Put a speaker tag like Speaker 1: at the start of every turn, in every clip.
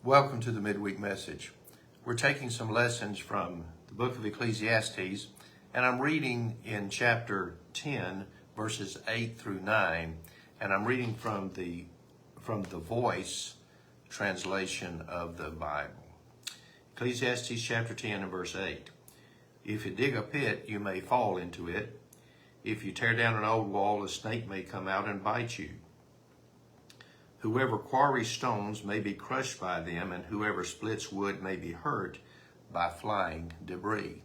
Speaker 1: Welcome to the Midweek message. We're taking some lessons from the book of Ecclesiastes, and I'm reading in chapter 10, verses 8 through 9, and I'm reading from the Voice translation of the Bible. Ecclesiastes chapter 10 and verse 8. If you dig a pit, you may fall into it. If you tear down an old wall, a snake may come out and bite you. Whoever quarries stones may be crushed by them, and whoever splits wood may be hurt by flying debris.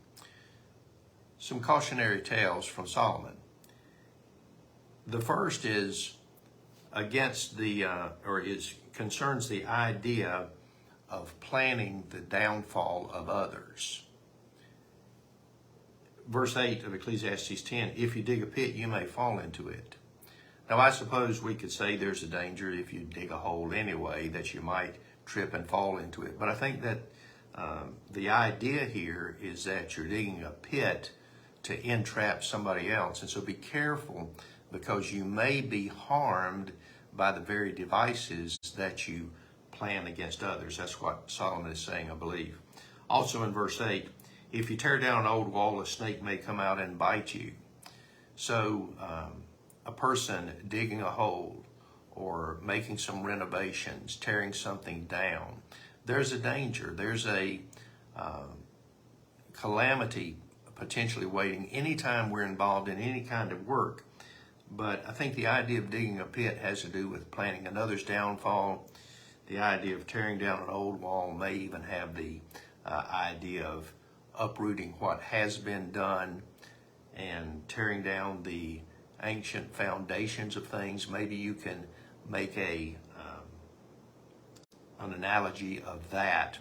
Speaker 1: Some cautionary tales from Solomon. The first is against concerns the idea of planning the downfall of others. Verse 8 of Ecclesiastes 10, if you dig a pit, you may fall into it. Now, I suppose we could say there's a danger if you dig a hole anyway that you might trip and fall into it. But I think that the idea here is that you're digging a pit to entrap somebody else. And so be careful, because you may be harmed by the very devices that you plan against others. That's what Solomon is saying, I believe. Also in verse 8, if you tear down an old wall, a snake may come out and bite you. So, a person digging a hole or making some renovations, tearing something down, there's a danger. There's a calamity potentially waiting anytime we're involved in any kind of work. But I think the idea of digging a pit has to do with planning another's downfall. The idea of tearing down an old wall may even have the idea of uprooting what has been done and tearing down the ancient foundations of things. Maybe you can make an analogy of that,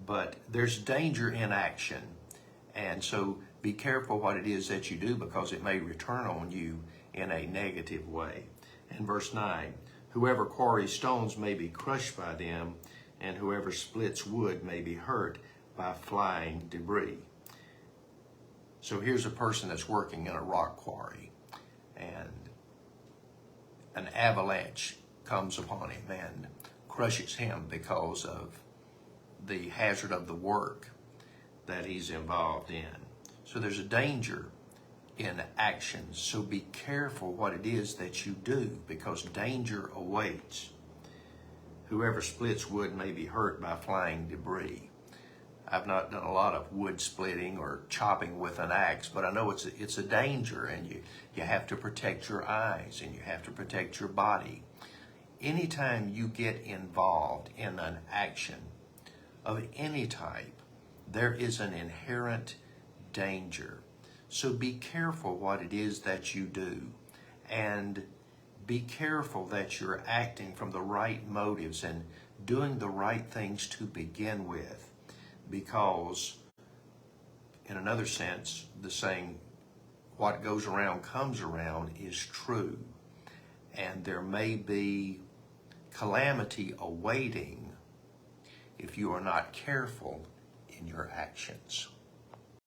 Speaker 1: but there's danger in action, and so be careful what it is that you do, because it may return on you in a negative way. In verse 9, whoever quarries stones may be crushed by them, and whoever splits wood may be hurt by flying debris. So here's a person that's working in a rock quarry, and an avalanche comes upon him and crushes him because of the hazard of the work that he's involved in. So there's a danger in actions. So be careful what it is that you do, because danger awaits. Whoever splits wood may be hurt by flying debris. I've not done a lot of wood splitting or chopping with an axe, but I know it's a danger, and you have to protect your eyes and you have to protect your body. Anytime you get involved in an action of any type, there is an inherent danger. So be careful what it is that you do, and be careful that you're acting from the right motives and doing the right things to begin with. Because, in another sense, the saying, what goes around comes around, is true. And there may be calamity awaiting if you are not careful in your actions.